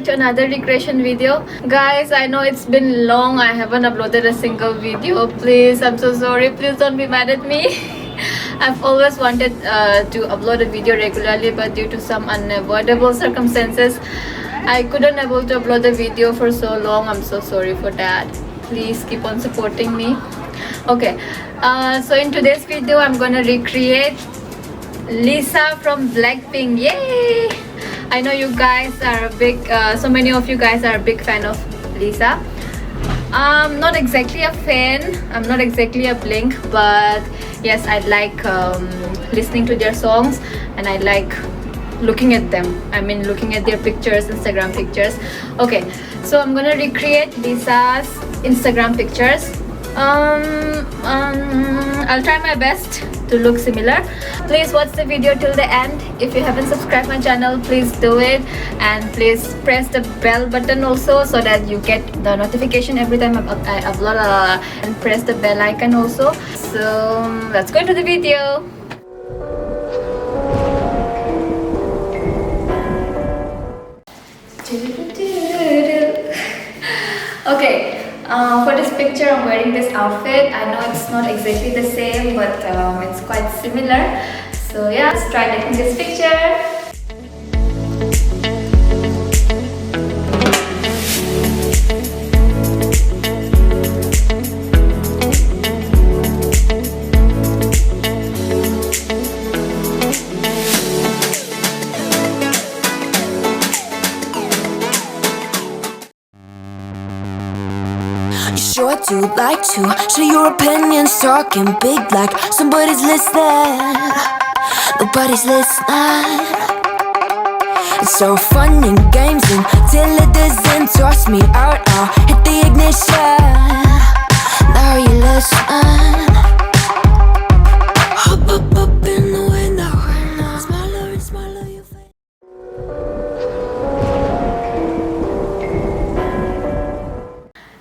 to another recreation video. Guys, I know it's been long. I haven't uploaded a single video. Please, I'm so sorry. Please don't be mad at me. I've always wanted to upload a video regularly, but due to some unavoidable circumstances, I couldn't able to upload the video for so long. I'm so sorry for that. Please keep on supporting me. Okay, so in today's video, I'm gonna recreate Lisa from Blackpink. Yay! I know you guys are a big, so many of you guys are a big fan of Lisa. I'm not exactly a fan, I'm not exactly a Blink, but yes, I like listening to their songs and I like looking at them. I mean, looking at their pictures, Instagram pictures. Okay, so I'm gonna recreate Lisa's Instagram pictures. I'll try my best to look similar. Please watch the video till the end. If you haven't subscribed my channel, please do it, and please press the bell button also so that you get the notification every time I upload, and press the bell icon also. So let's go into the video. Okay, for this picture I'm wearing this outfit. I know it's not exactly the same, but it's quite similar. So yeah, let's try taking this picture. You sure do like to share your opinions, talking big like somebody's listening. Nobody's listening. It's so fun and games until it doesn't toss me out. I'll hit the ignition. Now you listen. Hop up in the window. Smaller and smaller you fade.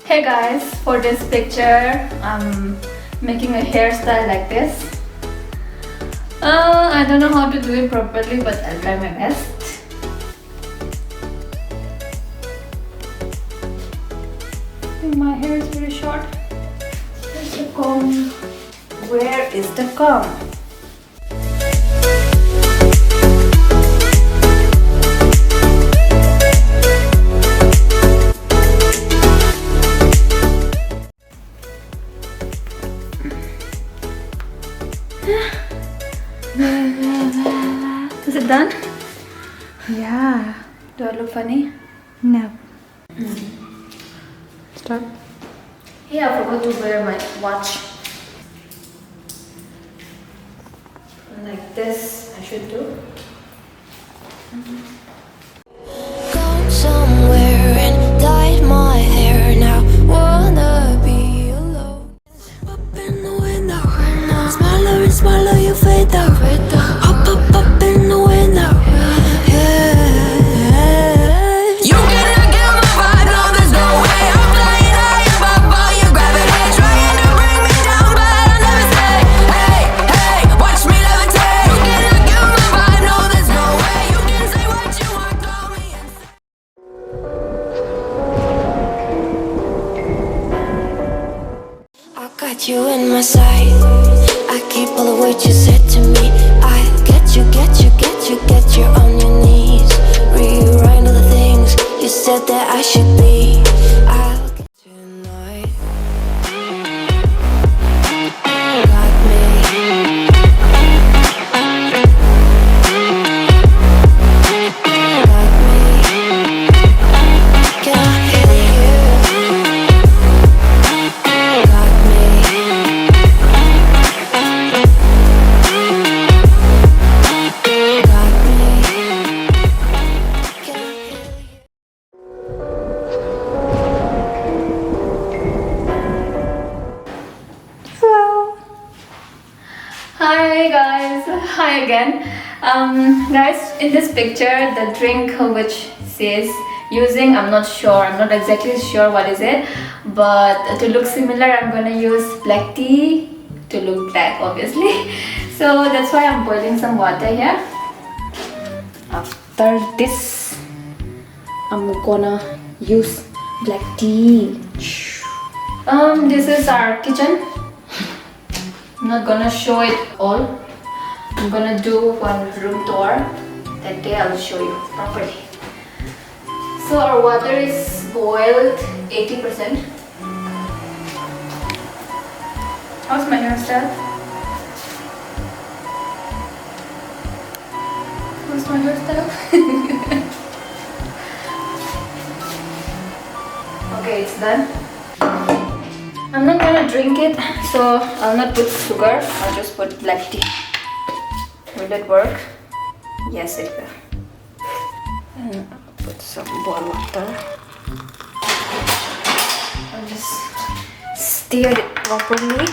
Hey guys, for this picture I'm making a hairstyle like this. I don't know how to do it properly, but I'll try my best. I think my hair is very short. Where's the comb? Where is the comb? Is it done? Yeah. Do I look funny? No. Start. Yeah, I forgot to wear my watch. Like this, I should do. Gone somewhere and dyed my hair now. Wanna be alone. Up in the window. Smaller and smaller you fade out. Hop up in the window. Yeah. You cannot get my vibe, no, there's no way. I'm flying high above all your gravity, trying to bring me down, but I'll never stay. Hey, hey, watch me levitate. You cannot get my vibe, no, there's no way. You can say what you want, call me insane. I got you in my sight. I keep all the words you said to me. I get you, get you, get you, get you on your knees. Rewrite all the things you said that I should be. I'll get tonight. Got me. Got me. Can I hear you? Got me. Got me. Can I hear you? Hi guys, hi again. Guys, in this picture the drink which says using, I'm not exactly sure what is it, but to look similar I'm gonna use black tea to look black, obviously. So that's why I'm boiling some water here. After this I'm gonna use black tea. This is our kitchen. I'm not gonna show it all. I'm gonna do one room tour. That day I'll show you properly. So our water is boiled 80%. How's my hairstyle? How's my hairstyle? Okay, it's done. I'm not gonna drink it, so I'll not put sugar. I'll just put black tea. Will it work? Yes, it will. And I'll put some boiled water. I'll just stir it properly.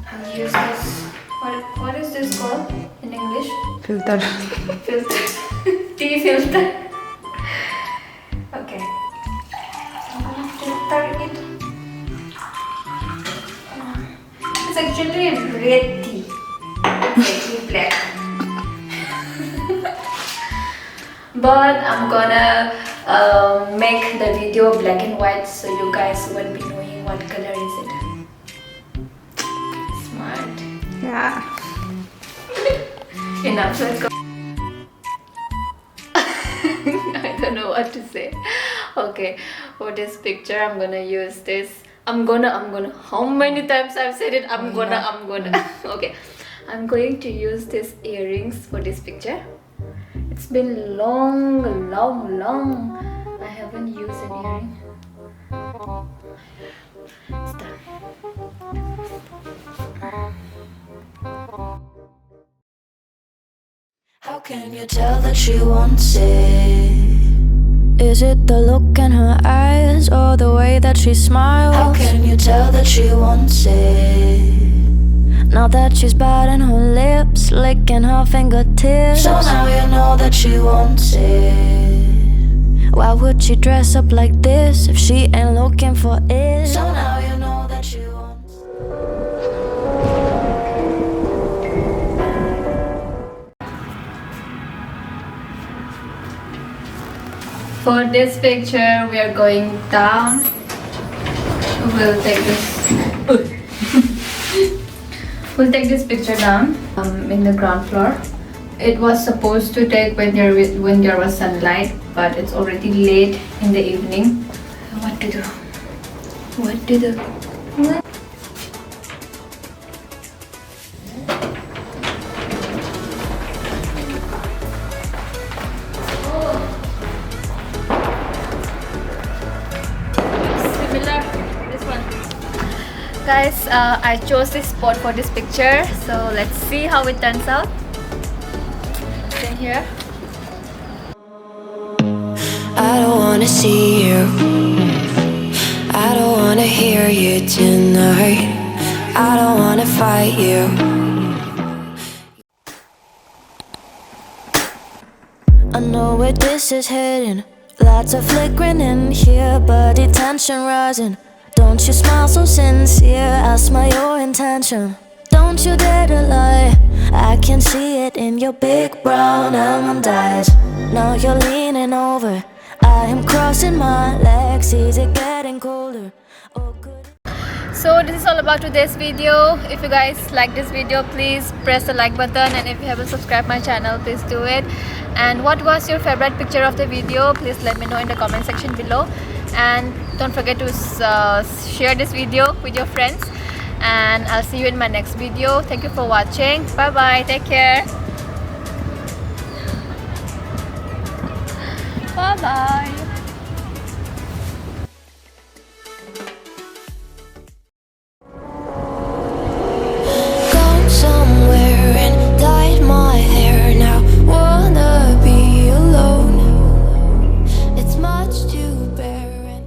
And I'll use this. What is this called in English? Filter. Filter. Tea filter. Okay. I'm gonna filter it. It's actually red tea. Maybe black. But I'm gonna make the video black and white so you guys won't be knowing what color is it. Smart. Yeah. Enough, let's go. I don't know what to say. Okay, for this picture I'm gonna use this. I'm gonna. How many times I've said it? I'm gonna. Okay, I'm going to use these earrings for this picture. It's been long. I haven't used an earring. It's done. How can you tell that she wants it? Is it the look in her eyes or the way that she smiles? How can you tell that she wants it? Now that she's biting her lips, licking her fingertips. So now you know that she wants it. Why would she dress up like this if she ain't looking for it? So now you know that she wants it. For this picture, we are going down. We'll take this. We'll take this picture down in the ground floor. It was supposed to take when there was sunlight, but it's already late in the evening. What to do? What to do? What? Guys, I chose this spot for this picture, so let's see how it turns out. In here. I don't wanna see you. I don't wanna hear you tonight. I don't wanna fight you. I know where this is heading. Lots of flickering in here, but the tension rising. Don't you smile so sincere, I smell your intention. Don't you dare to lie, I can see it in your big brown almond eyes. Now you're leaning over, I am crossing my legs. Is it getting colder? Oh, good. So this is all about today's video. If you guys like this video, please press the like button, and if you haven't subscribed my channel, please do it. And what was your favorite picture of the video? Please let me know in the comment section below. And don't forget to share this video with your friends, and I'll see you in my next video. Thank you for watching. Bye bye. Take care. Bye bye. Gone somewhere and dyed my hair now. Wanna be alone. It's much too barren.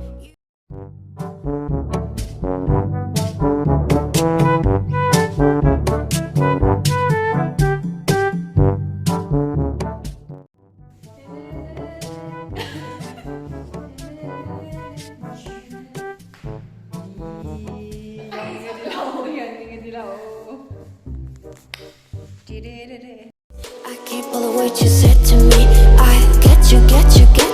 I keep all the what you said to me. I get you, get you, get